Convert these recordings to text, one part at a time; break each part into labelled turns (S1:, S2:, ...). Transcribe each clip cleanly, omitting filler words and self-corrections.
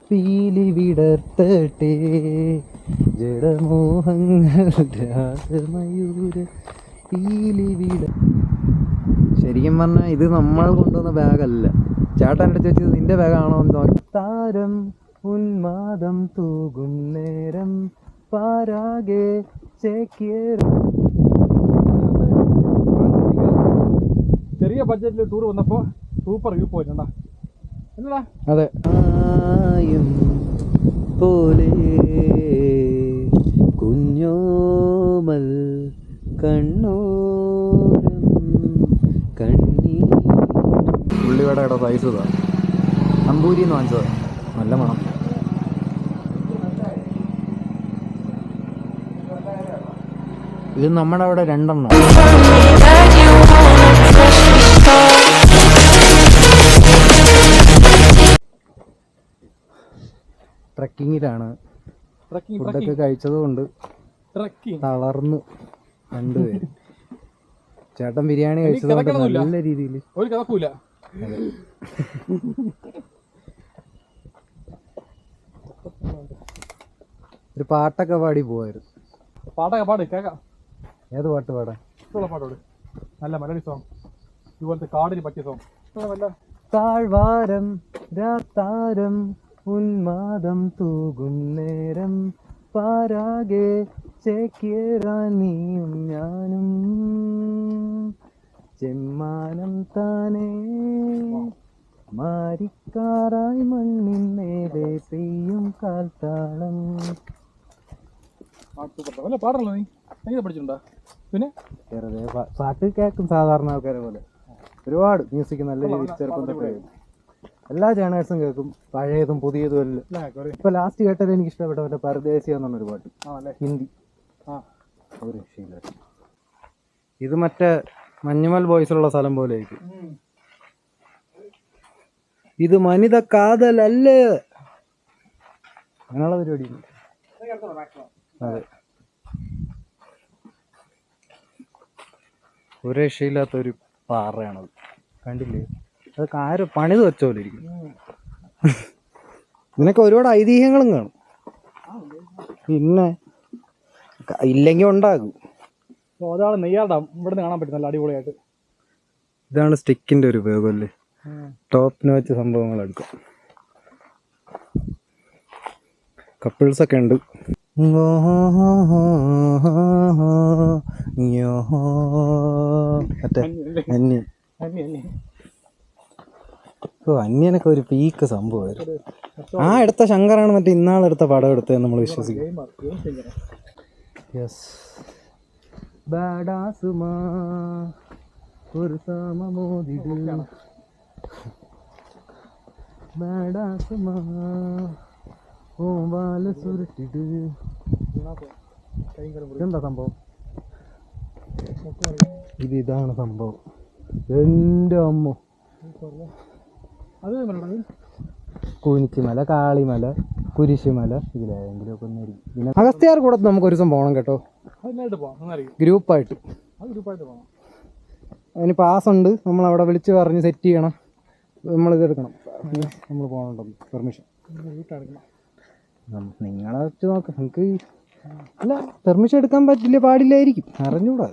S1: പീലി വിടർത്തട്ടെ ജഡമോഹങ്ങൾ രാഗമയൂര പീലി വിട. ശരിക്കും പറഞ്ഞാൽ ഇത് നമ്മൾ കൊണ്ടുവന്ന ബാഗല്ല. ചേട്ടൻ എൻ്റെ ചോദിച്ചത് നിന്റെ ബാഗാണോ എന്ന് തോന്നി. താരം ഉന്മാദം തൂകും നേരം പാരാകെ ചേക്കേറും.
S2: ചെറിയ ബഡ്ജറ്റിൽ ടൂർ വന്നപ്പോൾ സൂപ്പർ വ്യൂ പോയിട്ടുണ്ടാ എന്നടാ.
S1: അതെ, ആയും പോലെ കുഞ്ഞോമൽ കണ്ണോരം കണ്ണീർ. ഉള്ളിവടയുടെ സൈസ് ഇതാ. അമ്പൂരിന്ന് വാങ്ങിച്ചതാ. നല്ല മണം. ഇത് നമ്മുടെ അവിടെ 2 എണ്ണം. ട്രക്കിങ്ങിലാണ്. ഫുഡൊക്കെ കഴിച്ചതുകൊണ്ട് തളർന്നു രണ്ടുപേരും. ചേട്ടൻ ബിരിയാണി കഴിച്ചതുകൊണ്ട് നല്ല രീതിയിൽ
S2: ഒരു കിടക്കൂല.
S1: ഒരു പാട്ടൊക്കെ പാടി പോവായിരുന്നു.
S2: പാട്ടൊക്കെ പാട് കേൾക്കാം.
S1: ഏത് പാട്ട് പാടാൻ?
S2: ഇഷ്ടമുള്ള പാട്ടോട്. നല്ല മെലഡി സോങ്, ഇതുപോലത്തെ കാടിന് പറ്റിയ സോങ്.
S1: താഴ്വാരം രാത്താരം ഉന്മാദം തൂകും നേരം പാരാകെ ചേക്കേറാൻ നീയും ഞാനും ചെമ്മാനം താനേ മാരിക്കാറായി മണ്ണിൻ നേരെ പെയ്യും കാൽത്താളം.
S2: പാടല്ലോ നീ എങ്ങനെ പഠിച്ചിട്ടുണ്ടോ? പിന്നെ
S1: വെറുതെ പാട്ട് കേൾക്കും സാധാരണ ആൾക്കാരെ പോലെ. ഒരുപാട് മ്യൂസിക് നല്ല രീതിയിൽ ചെറുപ്പം തൊട്ടേ എല്ലാ ജേണേഴ്സും കേൾക്കും, പഴയതും പുതിയതും എല്ലാം. ഇപ്പൊ ലാസ്റ്റ് കേട്ടത് എനിക്ക് ഇഷ്ടപ്പെട്ട മറ്റേ പരദേശി എന്നുള്ളൊരു പാട്ട്, ഹിന്ദി. ഒരു രക്ഷയില്ല. ഇത് മറ്റേ മഞ്ഞുമൽ ബോയ്സുള്ള സ്ഥലം പോലെ ആയിരിക്കും. ഇത് മനിത കാതലല്ല, അങ്ങനെയുള്ള പരിപാടി. അതെ, ഒരു രക്ഷയില്ലാത്തൊരു പാറയാണത്. കണ്ടില്ലേ? അതൊക്കെ ആരും പണിത് വെച്ച പോലെ ഇരിക്കും. ഇതിനൊക്കെ ഒരുപാട് ഐതിഹ്യങ്ങളും കാണും. പിന്നെ ഇല്ലെങ്കിൽ ഉണ്ടാകും.
S2: അതാണ് നെയ്യാർഡാം. ഇവിടുന്ന് കാണാൻ പറ്റും നല്ല അടിപൊളിയായിട്ട്.
S1: ഇതാണ് സ്റ്റിക്കിന്റെ ഒരു ഉപയോഗം അല്ലേ. ടോപ്പിന് വെച്ച് സംഭവങ്ങൾ എടുക്കാം. കപ്പിൾസ് ഒക്കെ ഉണ്ട്. അന്യനൊക്കെ ഒരു പീക്ക് സംഭവമായിരുന്നു. ആ എടുത്ത ശങ്കറാണ് മറ്റേ ഇന്നാളെടുത്ത പടം എടുത്തത് നമ്മൾ വിശ്വസിക്കും. എന്താ സംഭവം? ഇതാണ് സംഭവം. എൻ്റെ അമ്മ. കുനിച്ചിമല, കാളിമല, കുരിശുമല, ഇതിലേതെങ്കിലും ഒക്കെ ഒന്നായിരിക്കും. പിന്നെ അഗസ്ത്യാർ കൂടെ നമുക്ക് ഒരു ദിവസം പോകണം കേട്ടോ, ഗ്രൂപ്പായിട്ട്. അതിന് പാസ്സുണ്ട്. നമ്മളവിടെ വിളിച്ച് പറഞ്ഞ് സെറ്റ് ചെയ്യണം. നമ്മളിത് എടുക്കണം. നമ്മൾ പോകണുണ്ടോ പെർമിഷൻ? നിങ്ങളെ വെച്ച് നോക്കാം. നമുക്ക് അല്ല പെർമിഷൻ എടുക്കാൻ പറ്റില്ല, പാടില്ലായിരിക്കും, അറിഞ്ഞൂടാ.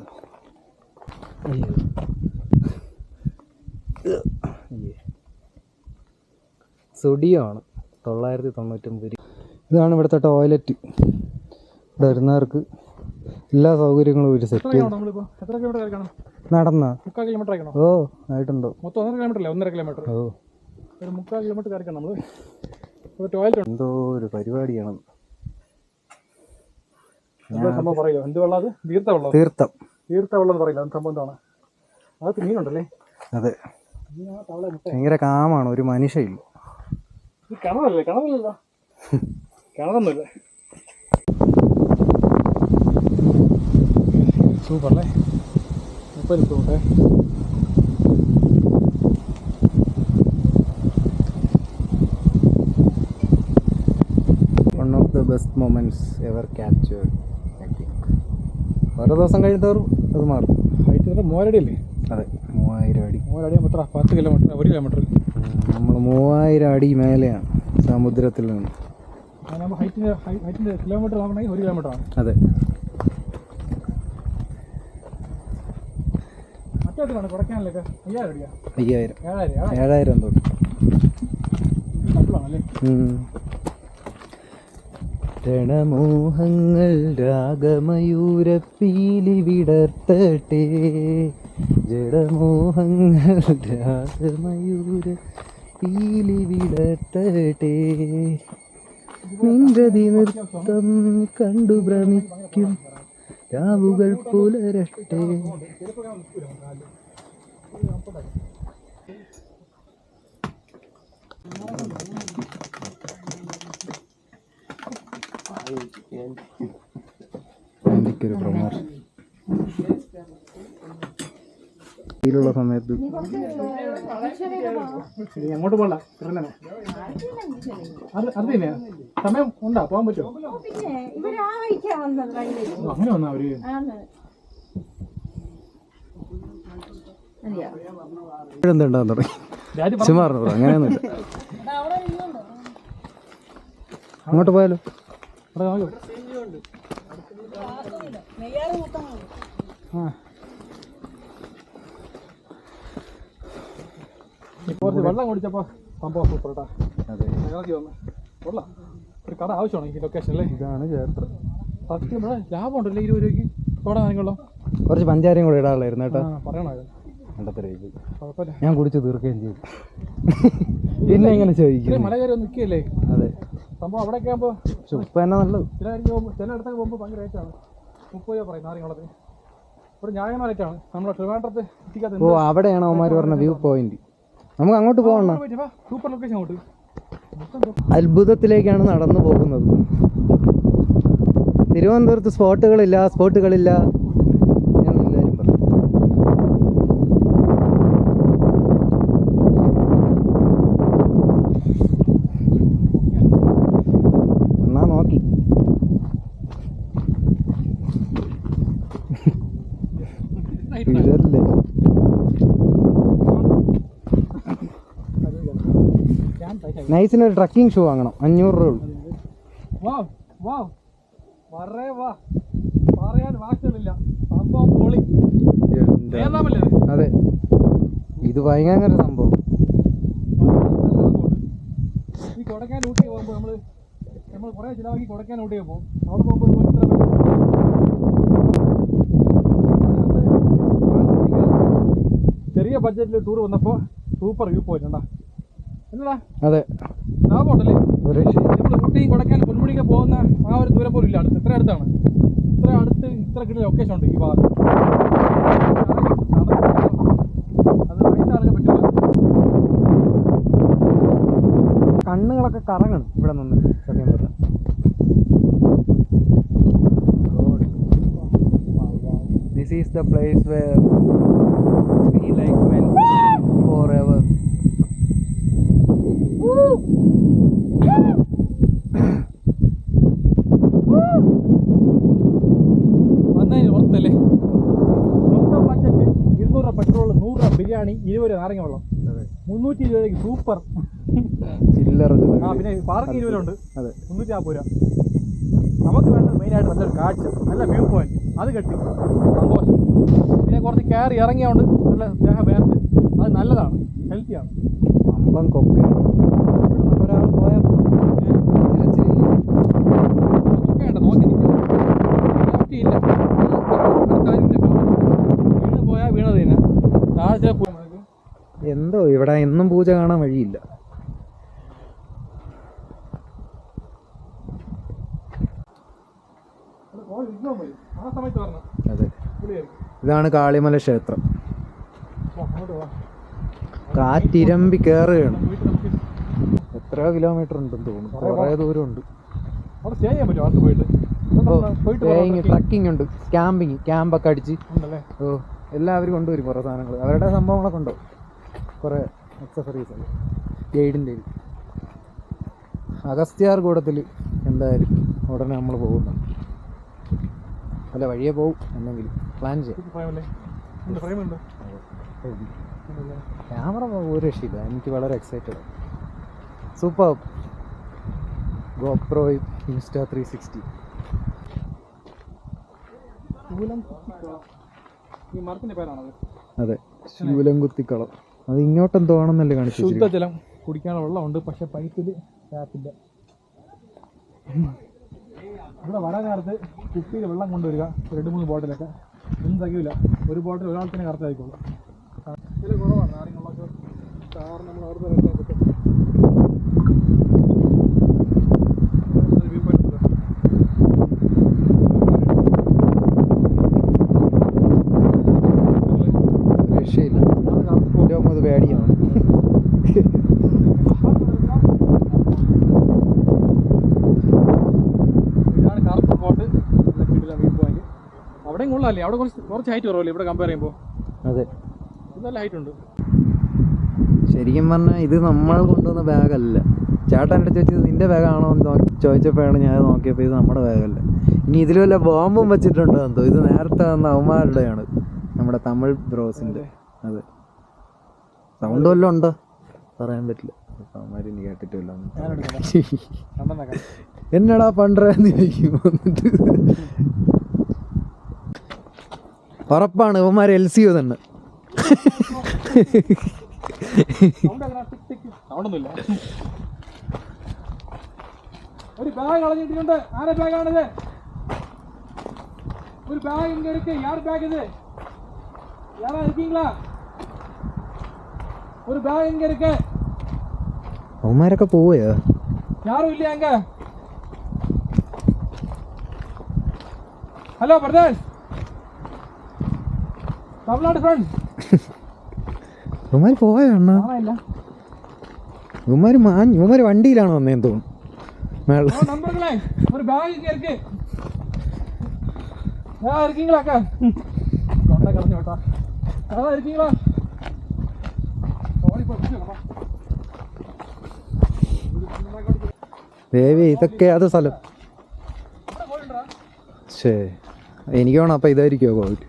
S1: സുഡിയോ ആണ്, 999. ഇതാണ് ഇവിടുത്തെ ടോയ്ലറ്റ്. ഇവിടെ വരുന്നവർക്ക് എല്ലാ സൗകര്യങ്ങളും ഒരു സെറ്റ് ചെയ്ത്. നടന്ന ഓ ആയിട്ടുണ്ടോ? എന്തോ ഒരു പരിപാടിയാണ്. തീർത്ഥം അതെ, ഭയങ്കര കാമാണ്. ഒരു മനുഷ്യയില്ല.
S2: കിണറൊന്നുമില്ല. സൂപ്പറല്ലേ? 30 പോട്ടെ.
S1: One of the best moments ever captured. ഓരോ ദിവസം കഴിയുന്നവരും അത് മാറും.
S2: ഹൈറ്റ് 3000 അടി അല്ലേ?
S1: അതെ, 3000 അടി.
S2: 3000 അടി 10 കിലോമീറ്റർ, 1 കിലോമീറ്റർ.
S1: നമ്മൾ 3000 അടി മേലെയാണ്. സമുദ്രത്തിൽ നിന്ന്.
S2: നമ്മൾ ഹൈറ്റിൻ്റെ കിലോമീറ്റർ നോക്കണമെങ്കിൽ 1 കിലോമീറ്റർ ആണ്.
S1: അതെ.
S2: മറ്റേതിലാണ് കൊടൈക്കനാലിലൊക്കെ 5000 അടിയാ.
S1: 7,000 തൊട്ട്.
S2: ഡബിളാണല്ലേ?
S1: രണമോഹങ്ങൾ രാഗമയൂരപ്പീലി വിടർത്തട്ടെ, ജഡമോഹങ്ങൾ രാഗമയൂര പീലി വിടർത്തട്ടെ, നിൻഗതി നൃത്തം കണ്ടു ഭ്രമിക്കും രാവുകൾ പുലരട്ടെ. എനിക്കൊരു പ്രൊമോഷൻ ുള്ള സമയത്ത്
S2: അങ്ങോട്ട് പോകണ്ട. അറിയില്ലേ സമയം ഉണ്ടാ പോകാൻ പറ്റുമോ? അങ്ങനെ വന്നാ അവര്
S1: എന്തുണ്ടാകാൻ തുടങ്ങി. ചുമ്മാ അങ്ങനെയൊന്നുമില്ല. അങ്ങോട്ട് പോയാലോ?
S2: ഇപ്പോൾ വെള്ളം കുടിച്ചപ്പോ സംഭവം സൂപ്പർട്ടാ.
S1: അതെ,
S2: കൊള്ളാം. ഒരു കട ആവശ്യമാണ് ഈ ലൊക്കേഷനിലെ.
S1: ഇതാണ് ക്ഷേത്രം.
S2: സത്യം ഇവിടെ ലാഭം ഉണ്ടല്ലോ 20 രൂപയ്ക്ക് തോടാൻ വാങ്ങിക്കൊള്ളാം.
S1: കുറച്ച് പഞ്ചാരയും കൂടെ ഇടാനുള്ളായിരുന്നു കേട്ടോ.
S2: പറയണമായിരുന്നു.
S1: കുഴപ്പമില്ല, ഞാൻ കുടിച്ച് തീർക്കുകയും ചെയ്തു. പിന്നെ എങ്ങനെ ചോദിക്കും?
S2: മല കയറി നിൽക്കുകയല്ലേ.
S1: അതെ,
S2: സംഭവം അവിടെയൊക്കെ ആകുമ്പോൾ
S1: ഉപ്പ് തന്നെ നല്ലത്.
S2: ചില ഇടത്തൊക്കെ പോകുമ്പോൾ ഭയങ്കര റേറ്റാണ്. 30 രൂപ പറയും നാരങ്ങളത്തിന്. ഇവിടെ ന്യായമായ റേറ്റാണ്. നമ്മുടെ ട്രിവാൻഡ്രത്ത് എത്തിക്കാത്ത.
S1: ഓ, അവിടെയാണോ അവന്മാർ പറഞ്ഞ വ്യൂ പോയിന്റ്? നമുക്ക് അങ്ങോട്ട് പോകണം.
S2: സൂപ്പർ ലൊക്കേഷൻ അങ്ങോട്ട്.
S1: അത്ഭുതത്തിലേക്കാണ് നടന്നു പോകുന്നത്. തിരുവനന്തപുരത്ത് സ്പോട്ടുകളില്ല എന്നെല്ലാവരും പറഞ്ഞു. എന്നാ നോക്കി ഇതല്ലേ നൈസിനൊരു ട്രക്കിംഗ് ഷൂ വാങ്ങണം. 500 രൂപ ഉള്ളൂ.
S2: പറയാൻ വാക്കുകളില്ല. സംഭവം പൊളി.
S1: അതെ, ഇത് ഭയങ്കര സംഭവം.
S2: ഈ കൊടക്കാൻ ഊട്ടി പോകുമ്പോൾ നമ്മൾ കുറേ ചിലവാക്കി കൊടക്കാൻ ഊട്ടി പോകും. അവിടെ പോകുമ്പോൾ ചെറിയ ബഡ്ജറ്റിൽ ടൂർ വന്നപ്പോൾ സൂപ്പർ വ്യൂ പോയിന്റ് ഉണ്ടാ. എന്നടാ?
S1: അതെ,
S2: ലാഭം ഉണ്ടല്ലേ. നമ്മൾ ഊട്ടിയും കൊടക്കാൻ പൊന്മുടിക്ക് പോകുന്ന ആ ഒരു ദൂരം പോലും ഇല്ല. അടുത്ത് ഇത്ര അടുത്താണ്. ഇത്ര കിട്ടുന്ന ലൊക്കേഷൻ ഉണ്ട് ഈ ഭാഗത്ത്. അത് വൈകിട്ടാണെങ്കിൽ പറ്റില്ല.
S1: കണ്ണുകളൊക്കെ കറങ്ങണം ഇവിടെ നിന്ന്. സത്യം പറഞ്ഞാൽ this is the place where we like men forever.
S2: വന്നതിന് ഓർത്തല്ലേ. മൊത്തം ബഡ്ജറ്റ് 200 രൂപ പെട്രോൾ, 100 രൂപ ബിരിയാണി, 20 രൂപ നാരങ്ങ വെള്ളം, 320 രൂപയ്ക്ക് സൂപ്പർ
S1: ചില്ലറ.
S2: പിന്നെ പാർക്കിംഗ് 20 ഉണ്ട്.
S1: അതെ,
S2: 350 രൂപ. നമുക്ക് വേണ്ടത് മെയിനായിട്ട് നല്ലൊരു കാഴ്ച, നല്ല വ്യൂ പോയിന്റ്. അത് കെട്ടി സന്തോഷം. പിന്നെ കുറച്ച് കയറി ഇറങ്ങിയോണ്ട് നല്ല ദേഹം വേർത്ത്. അത് നല്ലതാണ്, ഹെൽത്തിയാണ്.
S1: അമ്പം കൊക്കെ ഒരാൾ പോയാൽ
S2: വേണ്ട നോക്കി നിൽക്കും. സേഫ്റ്റി ഇല്ല. വീണ് പോയാൽ വീണത് തന്നെ. താഴെ
S1: എന്തോ ഇവിടെ എന്നും പൂജ കാണാൻ വഴിയില്ല. അതെ, ഇതാണ് കാളിമല ക്ഷേത്രം. കാറ്റിരമ്പി കയറുകയാണ്. എത്രയോ കിലോമീറ്റർ ഉണ്ടെന്ന് തോന്നുന്നു. കുറേ ദൂരമുണ്ട്. ട്രക്കിംഗ് ഉണ്ട്, ക്യാമ്പൊക്കെ അടിച്ച്. ഓ, എല്ലാവരും കൊണ്ടുവരും കുറേ സാധനങ്ങൾ. അവരുടെ സംഭവങ്ങളൊക്കെ ഉണ്ടോ, കുറേ അക്സസറീസ് ഉണ്ട് ഗൈഡിൻ്റെ. അഗസ്ത്യാർ കൂടത്തിൽ എന്തായാലും ഉടനെ നമ്മൾ പോകുന്നുണ്ട്. അല്ല, വഴിയെ പോകും എന്നെങ്കിലും പ്ലാൻ ചെയ്യാം. ക്യാമറ ഒരു രക്ഷയില്ല. എനിക്ക് വളരെ എക്സൈറ്റഡ്. സൂപ്പർ. GoPro Insta360.
S2: ഈ മരത്തിന്റെ പേരാണത്.
S1: അതെ, ശൂലം കുത്തിക്കളം. അത് ഇങ്ങോട്ടെന്തോ ആണെന്നല്ലേ കാണിച്ചു.
S2: ശുദ്ധജലം കുടിക്കാനുള്ള വെള്ളമുണ്ട്, പക്ഷെ പൈപ്പിൽ ടാപ്പില്ല. ഇവിടെ വരാൻ നേരത്ത് കുപ്പിയിൽ വെള്ളം കൊണ്ടുവരിക, 2-3 ബോട്ടിലൊക്കെ. ഒന്നും തികയില്ല, ഒരു ബോട്ടിൽ ഒരാൾക്കിനെ കറക്റ്റായിക്കോളും. ചില കുറവാണ് കാര്യങ്ങളൊക്കെ. കാറ് നമ്മൾ അവിടെ റെഡിയാക്കി കിട്ടും.
S1: രക്ഷയില്ല, അത് പേടിയാണ്.
S2: ഇതാണ് കറുത്ത സ്പോട്ട്, വ്യൂ പോയിന്റ്. അവിടെയും കൊള്ളാല്ലേ, അവിടെ കുറച്ച് ഹൈറ്റ് കുറവല്ലേ ഇവിടെ കമ്പയർ ചെയ്യുമ്പോൾ?
S1: അതെ,
S2: ഇത് നല്ല ഹൈറ്റ് ഉണ്ട്.
S1: ശരിക്കും പറഞ്ഞാൽ ഇത് നമ്മൾ കൊണ്ടുവന്ന ബാഗല്ല. ചേട്ടൻ എൻ്റെ ചോദിച്ചത് നിൻ്റെ ബാഗാണോ എന്ന് ചോദിച്ചപ്പോഴാണ് ഞാൻ നോക്കിയപ്പോൾ ഇത് നമ്മുടെ ബാഗല്ല. ഇനി ഇതിൽ വല്ല ബോംബും വെച്ചിട്ടുണ്ടോ എന്തോ. ഇത് നേരത്തെ വന്ന അവന്മാരുടെയാണ്, നമ്മുടെ തമിഴ് ബ്രോസിൻ്റെ. അതെ, സൗണ്ട് വല്ലതും ഉണ്ടോ പറയാൻ പറ്റില്ല. അവന്മാർ ഇനി കേട്ടിട്ടില്ല. എന്നടാ പണ്ടേന്ന് ചോദിക്കും വന്നിട്ട്. ഉറപ്പാണ് ഇവന്മാർ LCO തന്നെ.
S2: ഒരു ബാഗ് കളഞ്ഞിട്ടുണ്ട്. ആരെ ബാഗാണിത്? ഒരു ബാഗ് ഇങ്ങ ഇருக்கு. யார் பேக் இது? யாரா இருக்கீங்களா? ஒரு பேக் இங்க இருக்கு.
S1: അവന്മാരൊക്കെ പോയോ?
S2: யாரும் இல்லையா அங்க? Hello brothers, Tamil Nadu friend.
S1: ഇവന്മാർ പോയോ അണ്ണ? ഇവന്മാർ വണ്ടിയിലാണോ വന്നേന്ന് തോന്നുന്നു.
S2: நண்பர்களே, ஒரு பேக் இங்க இருக்கு. யாரா இருக்கீங்களா? அக்கா கொண்டா கலந்து விட்டா. யாரா இருக்கீங்களா? ഓടി പോയി.
S1: ദേവി, ഇതൊക്കെ അത് സ്ഥലം. ശേ, എനിക്ക് വേണം. അപ്പം ഇതായിരിക്കുമോ കോവിഡ്?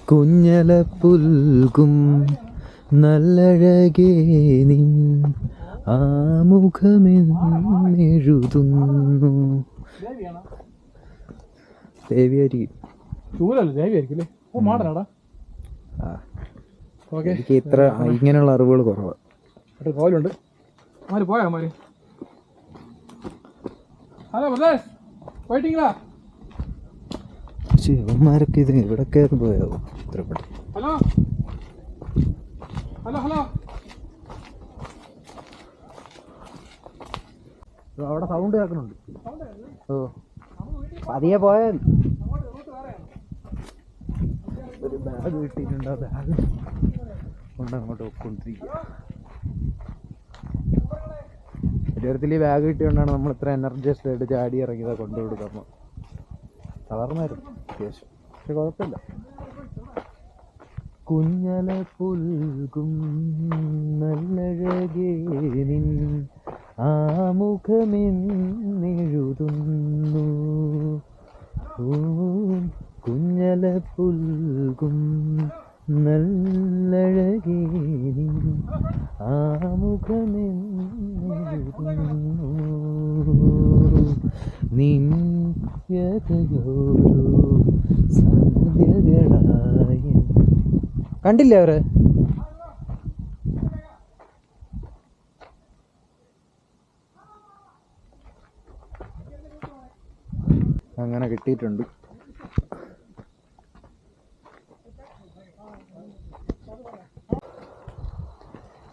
S1: കുഞ്ഞല പുൽകും നല്ലഴകേ നിൻ ആമുഖമെന്നെഴുതുന്നു. ദേവിയായിരിക്കും.
S2: ചൂലല്ല, ദേവിയായിരിക്കും അല്ലേ? ഓ, മാടനാടാ. ഓക്കെ,
S1: എനിക്ക് ഇത്ര ഇങ്ങനെയുള്ള അറിവുകൾ കുറവാണ്.
S2: കോയിലുണ്ട്. മാര് പോയാ മാര്? ഹലോ ബ്രദേഴ്സ്, പോയിട്ടിങ്ങളാ?
S1: ഇവന്മാരൊക്കെ ഇത് ഇവിടൊക്കെ പോയോ ഇത്ര പെട്ടെന്ന്?
S2: ഹലോ ഹലോ ഹലോ,
S1: അവിടെ സൗണ്ട് കേൾക്കുന്നുണ്ട്. ഓ, പതിയെ പോയാൽ ഒരു ബാഗ് കിട്ടിയിട്ടുണ്ടോ? ബാഗ് കൊണ്ട് അങ്ങോട്ട് കൊണ്ടിരിക്കുക. ഒരിടത്തിൽ ഈ ബാഗ് കിട്ടിയോണ്ടാണ് നമ്മൾ ഇത്ര എനർജസ്റ്റ് ആയിട്ട് ചാടി ഇറങ്ങിയത് കൊണ്ടുകൊടുക്കുമ്പോൾ. തളർന്നായിരുന്നു അത്യാവശ്യം, പക്ഷെ കുഴപ്പമില്ല. കുഞ്ഞല പുൽകും നല്ലഴകേ നിൻ ആമുഖമെന്നെഴുതുന്നു. കുഞ്ഞല പുൽകും നല്ലഴകേ നിൻ ആമുഖമെന്നെഴുതുന്നു. നിന്യതയോരോ സന്ധ്യകളായ. കണ്ടില്ലേ അവരെ? അങ്ങനെ കിട്ടിയിട്ടുണ്ട്.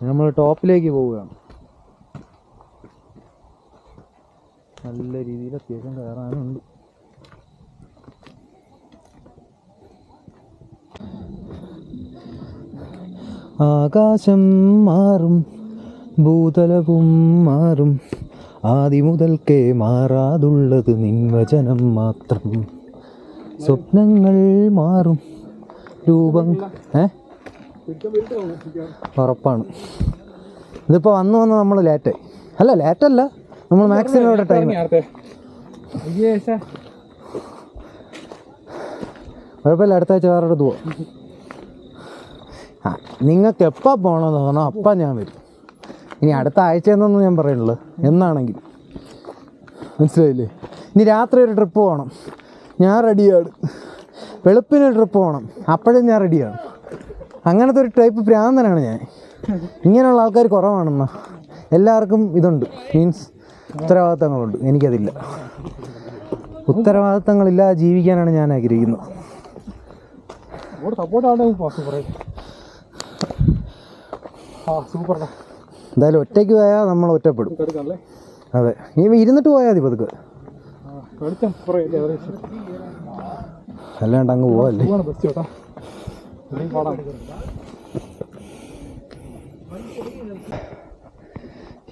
S1: നമ്മൾ ടോപ്പിലേക്ക് പോവുകയാണ്. നല്ല രീതിയിൽ അത്യാവശ്യം കയറാനുണ്ട്. ആകാശം മാറും, ഭൂതലവും മാറും, ആദി മുതൽക്കേ മാറാതുള്ളത് നിൻവചനം മാത്രം. സ്വപ്നങ്ങൾ മാറും, രൂപം. ഉറപ്പാണ്. ഇതിപ്പോൾ വന്ന് നമ്മൾ ലേറ്റായി. അല്ല, ലേറ്റല്ല, നമ്മൾ മാക്സിമം ഇവിടെ ടൈം. കുഴപ്പമില്ല, അടുത്ത ആഴ്ച വേറെ അടുത്ത് പോവാം. നിങ്ങൾക്ക് എപ്പോൾ പോകണമെന്ന് പറഞ്ഞാൽ അപ്പം ഞാൻ വരും. ഇനി അടുത്ത ആഴ്ച എന്നൊന്നും ഞാൻ പറയുള്ളൂ, എന്നാണെങ്കിൽ. മനസ്സിലായില്ലേ? ഇനി രാത്രി ഒരു ട്രിപ്പ് പോകണം, ഞാൻ റെഡിയാണ്. വെളുപ്പിനൊരു ട്രിപ്പ് പോകണം, അപ്പോഴും ഞാൻ റെഡിയാണ്. അങ്ങനത്തെ ഒരു ടൈപ്പ് ഭ്രാന്തനാണ് ഞാൻ. ഇങ്ങനെയുള്ള ആൾക്കാർ കുറവാണെന്നാ. എല്ലാവർക്കും ഇതുണ്ട്, മീൻസ് ഉത്തരവാദിത്തങ്ങളുണ്ട്. എനിക്കതില്ല. ഉത്തരവാദിത്തങ്ങളില്ലാതെ ജീവിക്കാനാണ് ഞാൻ ആഗ്രഹിക്കുന്നത്. എന്തായാലും ഒറ്റയ്ക്ക് പോയാൽ നമ്മൾ ഒറ്റപ്പെടും. അതെ, ഇനി ഇരുന്നിട്ട് പോയാൽ മതി പതുക്കെ, അല്ലാണ്ട് അങ്ങ് പോവല്ലേ.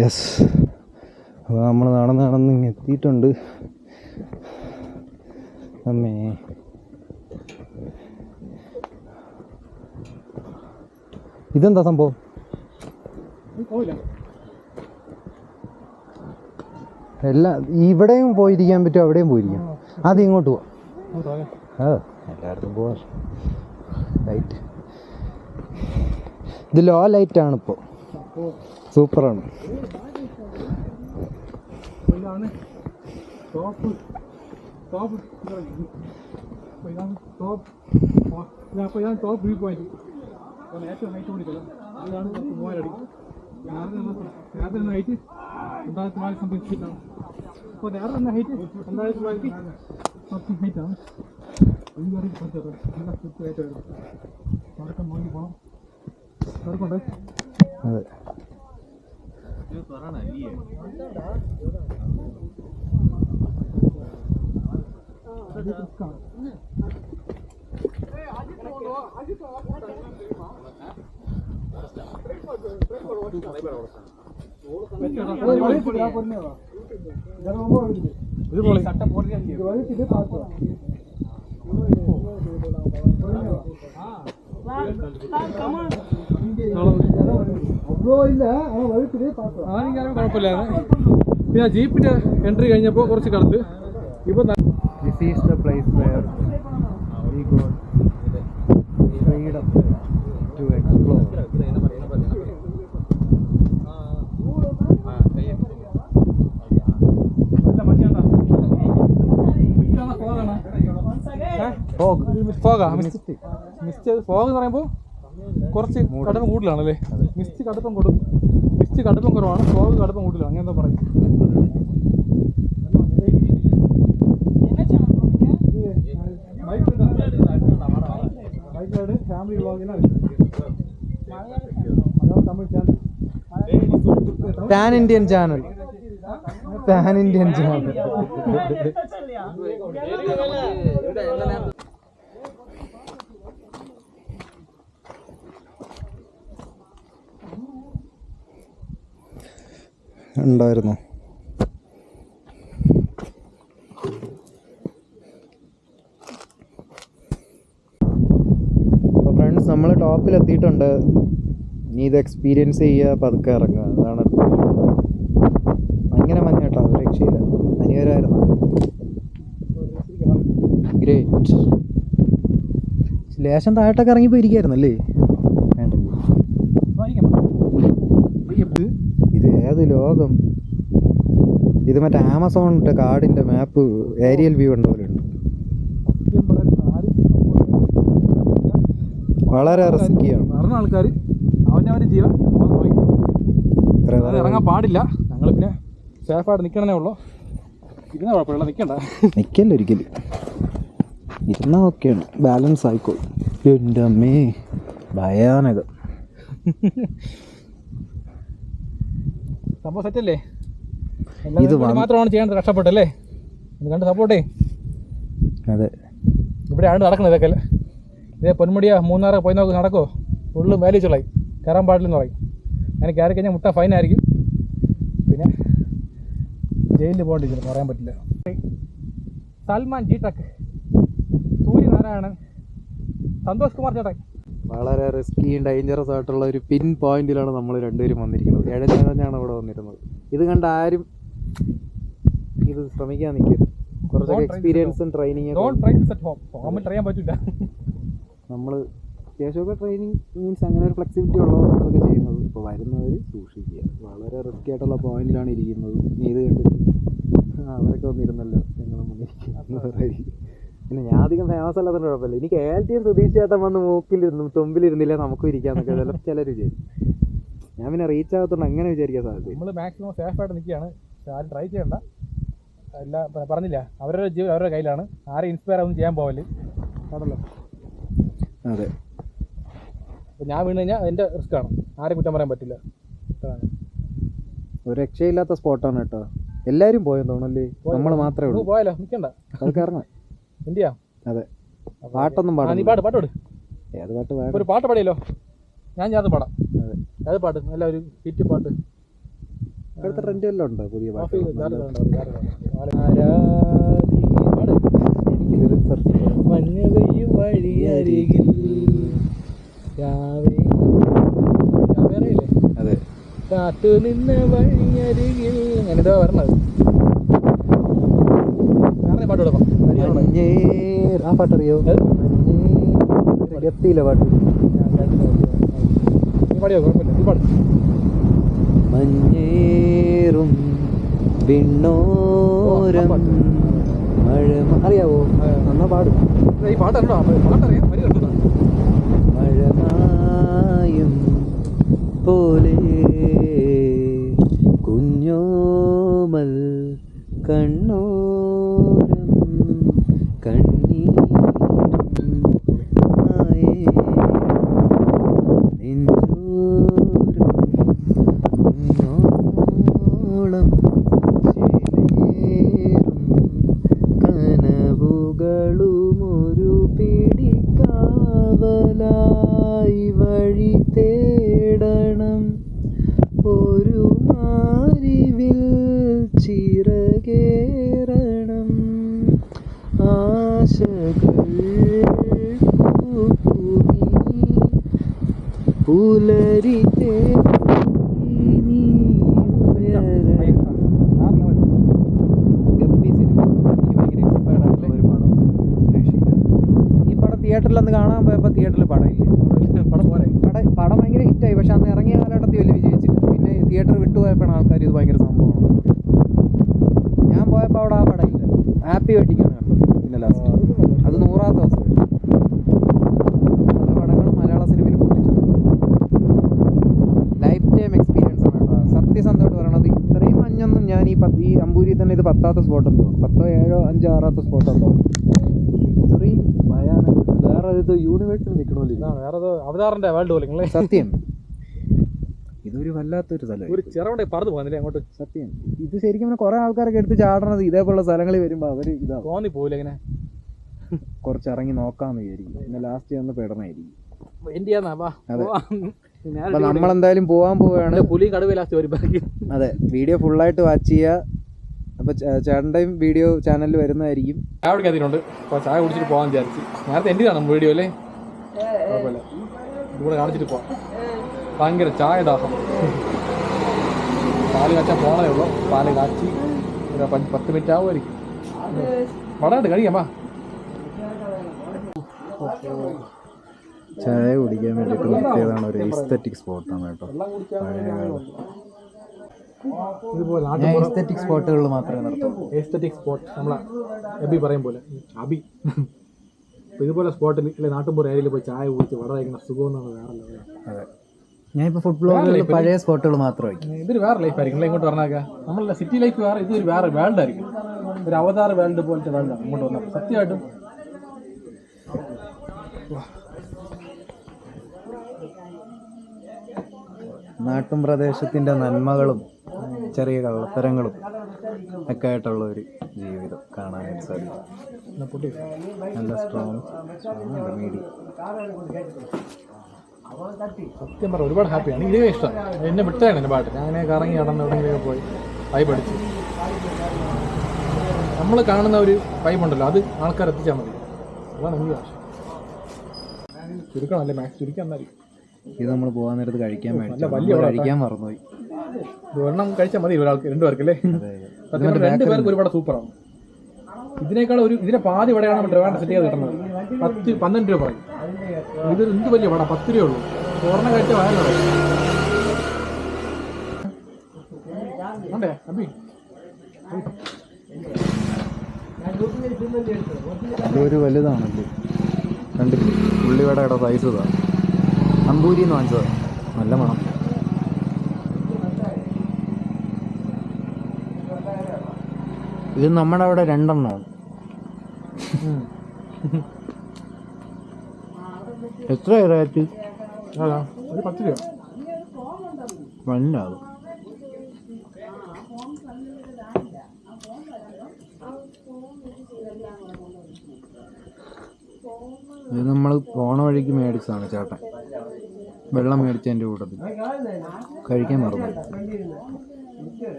S1: യെസ്, അപ്പോൾ നമ്മൾ നടന്ന് ഇങ്ങ് എത്തിയിട്ടുണ്ട്. അമ്മേ, ഇതെന്താ സംഭവം? ഇവിടെയും പോയിരിക്കാൻ പറ്റും, അവിടെയും പോയിരിക്കാം. ആദ്യം ഇങ്ങോട്ട് പോവാം. എല്ലായിടത്തും പോവാം. ലൈറ്റ്, ഇത് ലോ ലൈറ്റാണ് ഇപ്പോൾ, സൂപ്പറാണ്.
S2: ടോപ്പ് വ്യൂ പോയിന്റ് ഏറ്റവും ഹൈറ്റ് കൂടിക്കല്ലോ, അതാണ് 3000 അടി. നേരത്തെ ഹൈറ്റ് 2400 സംതിങ് ഫീറ്റാണ്. അപ്പോൾ നേരത്തെ തന്നെ ഹൈറ്റ് 2400 സംതിങ് ഹൈറ്റാണ്. നടക്കം നോക്കി പോകണം. നടക്കണ്ടേ?
S1: അതെ,
S2: കുഴപ്പമില്ലായിരുന്നു. പിന്നെ ജീപ്പിന്റെ എൻട്രി കഴിഞ്ഞപ്പോൾ കുറച്ച് കടത്ത്. ഇപ്പൊ
S1: this is the place where we got freedom to explore.
S2: Fog എന്ന് പറയുമ്പോൾ കുറച്ച് കടുപ്പം കൂടുതലാണല്ലേ? മിസ്റ്റ് കടുപ്പം കൊടുക്കും, മിസ്റ്റ് കടുപ്പം കുറവാണ്, ഫോഗ് കടുപ്പം കൂടുതലാണ്, അങ്ങനെ എന്താ പറയും. ബൈക്ക് ഫാമിലി വ്ളോഗിലാണ് Tamil channel,
S1: pan Indian channel, pan Indian channel. ഉണ്ടായിരുന്നു. അപ്പോൾ ഫ്രണ്ട്സ്, നമ്മൾ ടോപ്പിലെത്തിയിട്ടുണ്ട്. ഇനി ഇത് എക്സ്പീരിയൻസ് ചെയ്യുക, പതുക്കെ ഇറങ്ങുക, അതാണ് ഭയങ്കര മഞ്ഞ കേട്ടോ, അത് രക്ഷയില്ല, അനിവാര്യമായിരുന്നു. ഗ്രേറ്റ്. ലേശം താഴോട്ടൊക്കെ ഇറങ്ങിപ്പോൾ ഇരിക്കായിരുന്നല്ലേ? ഇത് ഏത് ലോകം? ഇത് മറ്റേ ആമസോണിൻ്റെ കാർഡിൻ്റെ മാപ്പ് ഏരിയൽ വ്യൂ ഉണ്ട പോലെ ഉണ്ട്. വളരെ റിസ്ക്കിയാണ്.
S2: നടന്ന ആൾക്കാർ അവൻ്റെ ജീവൻ ഇറങ്ങാൻ പാടില്ല. ഞങ്ങൾ പിന്നെ സേഫായിട്ട് നിൽക്കണേ ഉള്ളൂ. ഇരുന്ന കുഴപ്പമില്ല,
S1: നിൽക്കല്ല ഒരിക്കലും, ഇരുന്നാൽ ഓക്കെയാണ്, ബാലൻസ് ആയിക്കോളും. എൻ്റെ അമ്മേ, ഭയാനകം.
S2: സംഭവം സെറ്റല്ലേ? ഇത് മാത്രമാണ് ചെയ്യേണ്ടത്, കഷ്ടപ്പെട്ടല്ലേ? ഇത് കണ്ട് സപ്പോർട്ടേ.
S1: അതെ,
S2: ഇവിടെ ആണ് നടക്കുന്നത് ഇതൊക്കെ അല്ലേ? ഇതേ പൊന്മുടിയാ മൂന്നാറ് പോയി നോക്ക്, നടക്കുമോ? ഫുള്ള് വേലിച്ചുള്ളായി, കയറാൻ പാടില്ലെന്ന് പറയും. അങ്ങനെ കയറി കഴിഞ്ഞാൽ മുട്ട ഫൈനായിരിക്കും, പിന്നെ ജയിലിൽ പോകേണ്ടി വരും, പറയാൻ പറ്റില്ല. സൽമാൻ ജി ടെക്, സൂര്യനാരായണൻ, സന്തോഷ് കുമാർ ചേട്ടൻ.
S1: വളരെ റിസ്കിയും ഡേഞ്ചറസ് ആയിട്ടുള്ള ഒരു പിൻ പോയിന്റിലാണ് നമ്മൾ രണ്ടുപേരും വന്നിരിക്കുന്നത്. ഇഴഞ്ഞാണ് ഇവിടെ വന്നിരുന്നത്. ഇത് കണ്ട് ആരും ഇത് ശ്രമിക്കാൻ നിൽക്കരുത്. കുറച്ചൊക്കെ എക്സ്പീരിയൻസും ട്രെയിനിങ്
S2: ട്രൈ പറ്റില്ല.
S1: നമ്മൾ അത്യാവശ്യമൊക്കെ ട്രെയിനിങ് മീൻസ് അങ്ങനെ ഒരു ഫ്ലെക്സിബിലിറ്റി ഉള്ളതാണ് അതൊക്കെ ചെയ്യുന്നത്. അപ്പോൾ വരുന്നവർ സൂക്ഷിക്കുക. വളരെ റിസ്കി ആയിട്ടുള്ള പോയിന്റിലാണ് ഇരിക്കുന്നത്. നീ ഇത് കണ്ടിട്ട് അവരൊക്കെ വന്നിരുന്നല്ലോ ഞങ്ങളും വന്നിരിക്കും. പിന്നെ ഞാൻ അധികം ഫേമസ് അല്ലാത്തതിന് കുഴപ്പമില്ല. എനിക്ക് ഏൽറ്റിയും സുധീഷ് ചേട്ടൻ വന്ന് മൂക്കിലിരുന്നു തുമ്പിലിരുന്നില്ല നമുക്കും ഇരിക്കാന്നൊക്കെ ചിലർ വിചാരിക്കും. ഞാൻ പിന്നെ റീച്ച് ആകത്തോണ്ട് അങ്ങനെ വിചാരിക്കാൻ സാധ്യത.
S2: നമ്മൾ മാക്സിമം സേഫായിട്ട് നിൽക്കുകയാണ്. ആരും ട്രൈ ചെയ്യണ്ട. എല്ലാം പറഞ്ഞില്ല, അവരുടെ ജീവൻ അവരുടെ കയ്യിലാണ്. ആരും ഇൻസ്പയർ ആവുന്നു ചെയ്യാൻ പോവല്ലേ ആണല്ലോ.
S1: അതെ,
S2: അപ്പോൾ ഞാൻ വീണ് കഴിഞ്ഞാൽ അതിൻ്റെ റിസ്ക്കാണ്. ആരും കുറ്റം പറയാൻ പറ്റില്ല. അതാണ്
S1: ഒരു രക്ഷയില്ലാത്ത സ്പോട്ടാണ് കേട്ടോ. എല്ലാവരും പോയെന്ന് തോന്നല്ലേ, നമ്മൾ മാത്രമേ ഉള്ളൂ.
S2: പോയാലോ, നിൽക്കണ്ട,
S1: അതൊക്കെ ഇറങ്ങാം.
S2: എന്തിയാ?
S1: അതെ, പാട്ടൊന്നും പാടാം.
S2: നീ പാട്ടോട്.
S1: ഏത് പാട്ട് പാടാം?
S2: ഒരു പാട്ട് പാടിയല്ലോ, ഞാൻ ചേർത്ത് പാടാം.
S1: അതെ,
S2: ഏത് പാട്ട്? നല്ല ഒരു ഹിറ്റ് പാട്ട്.
S1: ഇപ്പോഴത്തെ ട്രെൻഡ് വല്ലതും ഉണ്ടോ പുതിയ പാട്ട്? എനിക്കിതൊരു
S2: മഞ്ഞ പെയ്യും വഴിയരികിൽ
S1: അതെ,
S2: കാത്തു നിന്ന വഴിയരികിൽ അങ്ങനെ ഇതാ വരണത്. വേറെ പാട്ട് കൊടുക്കാം.
S1: ആ പാട്ടറിയോ? എത്തിയില്ല പാട്ട്.
S2: നീ പാടിയോ? കുഴപ്പമില്ല, നീ പാടും.
S1: മഞ്ഞേറും വിണ്ണോരം മഴ അറിയാവോ? എന്നാ പാടും.
S2: ഈ പാട്ടറിയോ? പാട്ടറിയാം, വരി കേട്ടോ.
S1: മഴമായും പോലെ കുഞ്ഞോമൽ കണ്ണോരം കണ്ണീരും നെഞ്ചോരം കുഞ്ഞോളം ചേലേറും കനവുകളുമൊരു പിടിക്കാവലായി വഴി തേടണം. ഒരു മാരിവിൽ ചിറകേറണം. ആശകൾ പുലരി തിയേറ്ററിലൊന്ന് കാണാൻ പോയപ്പോൾ തിയേറ്ററിൽ പടമില്ല. പടം ഭയങ്കര ഹിറ്റായി, പക്ഷെ അന്ന് ഇറങ്ങിയ കാലഘട്ടത്തിൽ വലിയ വിജയിച്ചില്ല. പിന്നെ തിയേറ്റർ വിട്ടുപോയപ്പോഴാണ് ആൾക്കാർ ഇത് ഭയങ്കര സംഭവമാണ്. ഞാൻ പോയപ്പോൾ അവിടെ ആ പടമില്ല. ഹാപ്പി വെഡിങ്ങാണ് കണ്ടത്. പിന്നെ ലാസ്റ്റ് അത് 100ാമത്തെ ദിവസം. പല പടങ്ങളും മലയാള സിനിമയിൽ പൊട്ടിച്ചു. ലൈഫ് ടൈം എക്സ്പീരിയൻസ് ആണ് കേട്ടോ. സത്യസന്ധമായിട്ട് പറയണത്, ഇത്രയും മഞ്ഞൊന്നും ഞാൻ ഈ അമ്പൂരി തന്നെ ഇത് 10ാമത്തെ സ്പോട്ടെന്തോ, 10ഓ 7ഓ 5ഓ 6ാമത്തെ സ്പോട്ടെന്തോ. ഇത്രയും ഭയാനക വേറെ ഇത് യൂണിവേഴ്സിൽ നിൽക്കണമല്ലോ.
S2: ഇതാണ് വേറെ അവതാറിന്റെ വേൾഡ് പോലെ
S1: സത്യം. ഇതൊരു വല്ലാത്തൊരു സ്ഥലം.
S2: ഒരു ചെറുകൊണ്ട് പറന്ന് പോകുന്നില്ലേ അങ്ങോട്ട്.
S1: സത്യം, ഇത് ശരിക്കും കുറെ ആൾക്കാരൊക്കെ എടുത്ത് ചാടണത് ഇതേപോലുള്ള സ്ഥലങ്ങളിൽ വരുമ്പോൾ അവർ ഇതാ
S2: തോന്നി പോവില്ല. ഇങ്ങനെ
S1: കുറച്ച് ഇറങ്ങി നോക്കാന്ന് വിചാരിക്കും. പിന്നെ ലാസ്റ്റ് ചെന്ന് പെടണായിരിക്കും. അപ്പൊ നമ്മളെന്തായാലും പോവാൻ പോവുകയാണ്.
S2: പുലി കടുവ ലാസ്റ്റ് ഒരു.
S1: അതെ, വീഡിയോ ഫുള്ളായിട്ട് വാച്ച് ചെയ്യുക. അപ്പൊ ചേട്ടൻ്റെയും വീഡിയോ ചാനലിൽ വരുന്നതായിരിക്കും.
S2: ചായ കുടിക്കാത്തിട്ടുണ്ട്. അപ്പോൾ ചായ കുടിച്ചിട്ട് പോകാൻ വിചാരിച്ചു. നേരത്തെ എൻ്റെ കാണും വീഡിയോ അല്ലേ, കുഴപ്പമില്ല, ഇതുകൂടെ കാണിച്ചിട്ട് പോവാം. ഭയങ്കര ചായ ദാഹം. പാല് കാച്ചാൻ പോകണേ ഉള്ളൂ. പാല് കാച്ചി ഒരു 10 മിനിറ്റ് ആവുമായിരിക്കും. പടമായിട്ട് കഴിക്കാം.
S1: ചായ കുടിക്കാൻ വേണ്ടിയിട്ട് നിർത്തിയതാണ്. ഒരു എസ്തെറ്റിക് സ്പോട്ടാണ് കേട്ടോ.
S2: ഇതുപോലെ
S1: എസ്തെറ്റിക് സ്പോട്ടുകളിൽ മാത്രമേ നിർത്തുള്ളൂ.
S2: എസ്തെറ്റിക് സ്പോട്ട് നമ്മളെ അബി പറയും പോലെ അബി. അപ്പോൾ ഇതുപോലെ സ്പോട്ടിൽ അല്ലെ നാട്ടുമ്പുറ ഏരിയയിൽ പോയി ചായ കുടിച്ച് വട കഴിക്കുന്ന സുഖം എന്നാണ് വേറെ.
S1: അതെ, ഞാനിപ്പോൾ ഫുഡ് ബ്ലോഗിൽ പഴയ സ്പോട്ടുകൾ മാത്രമായി.
S2: ഇതൊരു വേറെ ലൈഫായിരിക്കും ഇങ്ങോട്ട് പറഞ്ഞാൽ. നമ്മളല്ല സിറ്റി ലൈഫ് വേറെ, ഇതൊരു വേറെ വേൾഡ് ആയിരിക്കും. ഒരു അവതാർ വേൾഡ് പോലത്തെ വേൾഡാണ് ഇങ്ങോട്ട് വന്നാൽ സത്യമായിട്ടും.
S1: നാട്ടും പ്രദേശത്തിൻ്റെ നന്മകളും ചെറിയ കള്ളത്തരങ്ങളും ഒക്കെ ആയിട്ടുള്ള ഒരു ജീവിതം കാണാനായിട്ട് സാധിക്കും. നല്ല സ്ട്രോങ് മീഡിയം.
S2: സത്യം പറഞ്ഞാൽ ഒരുപാട് ഹാപ്പിയാണ്. ഇതേ ഇഷ്ടം എന്നെ വിട്ടതാണ് എൻ്റെ പാട്ട്. ഞാൻ അങ്ങനെ കറങ്ങി നടന്ന് എവിടെയെങ്കിലൊക്കെ പോയി വൈബ് അടിച്ച് നമ്മൾ കാണുന്ന ഒരു വൈബുണ്ടല്ലോ, അത് ആൾക്കാർ എത്തിച്ചാൽ മതി. അതാണ് എനിക്ക് ആവശ്യം. ചുരുക്കണം അല്ലേ, മാക്സ് ചുരുക്കാൻ മതി.
S1: ഇത് നമ്മൾ പോകാൻ നേരത്ത് കഴിക്കാൻ മറന്നുപോയി.
S2: ഒരെണ്ണം കഴിച്ചാൽ മതി ഒരാൾക്ക്, 2 പേർക്കല്ലേ. 2 പേർക്ക് ഒരുപാട് സൂപ്പറാണ്. ഇതിനേക്കാൾ ഇതിനെ പാതി വടയാണ് നമ്മൾ ട്രിവാൻഡ്രം സെറ്റ് ചെയ്ത് കിട്ടുന്നത്. 10-12 രൂപ പറയും. ഇത് എന്ത് വലിയ വട, 10 രൂപയുള്ളൂ. ഒരെണ്ണം കഴിച്ചാൽ വയറിലാണ്. ഉണ്ടേ അബി
S1: ഇതൊരു വലുതാണല്ലേ, കണ്ടില്ലേ ഉള്ളിവടയുടെ സൈസ് ഇതാ. അമ്പൂരിന്ന് വാങ്ങിച്ചത്, നല്ല മണം. ഇത് നമ്മുടെ അവിടെ 2 എണ്ണമാണ്. എത്ര റേറ്റ്?
S2: അതാ ഒരു 10 രൂപ.
S1: നല്ല അത്. ഇത് നമ്മൾ പോണ വഴിക്ക് മേടിച്ചതാണ് ചേട്ടൻ. വെള്ളം മേടിച്ചതിൻ്റെ കൂട്ടത്തിൽ കഴിക്കാൻ മറന്നു.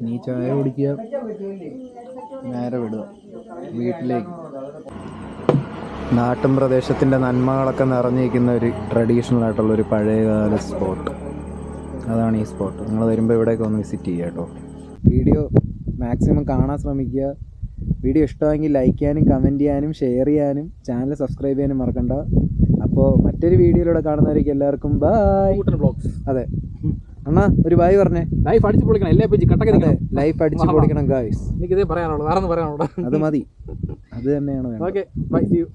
S1: നീ ചായ കുടിക്കുക, നേരെ വിടുക വീട്ടിലേക്ക്. നാട്ടും പ്രദേശത്തിൻ്റെ നന്മകളൊക്കെ നിറഞ്ഞിരിക്കുന്ന ഒരു ട്രഡീഷണൽ ആയിട്ടുള്ളൊരു പഴയകാല സ്പോട്ട്. അതാണ് ഈ സ്പോട്ട്. നിങ്ങൾ വരുമ്പോൾ ഇവിടേക്ക് ഒന്ന് വിസിറ്റ് ചെയ്യുക കേട്ടോ. വീഡിയോ മാക്സിമം കാണാൻ ശ്രമിക്കുക. വീഡിയോ ഇഷ്ടമെങ്കിൽ ലൈക്ക് ചെയ്യാനും കമൻറ്റ് ചെയ്യാനും ഷെയർ ചെയ്യാനും ചാനൽ സബ്സ്ക്രൈബ് ചെയ്യാനും മറക്കണ്ട. അപ്പോൾ മറ്റൊരു വീഡിയോയിലൂടെ കാണുന്നവർക്ക് എല്ലാവർക്കും ബൈ. അതെ അണ്ണാ ഒരു ബൈ പറഞ്ഞേ.
S2: ലൈഫ് അടിച്ച് പൊളിക്കണം, എല്ലാ പേജ് കട്ടൊക്കെ
S1: ലൈഫ് അടിച്ച് പൊളിക്കണം ഗായ്സ്.
S2: എനിക്കിതേ പറയാനുള്ളൂ, വേറെ ഒന്നും പറയാനുള്ളൂ.
S1: അത് മതി, അത് തന്നെയാണ് വേണ്ടത്.
S2: Okay bye, see U.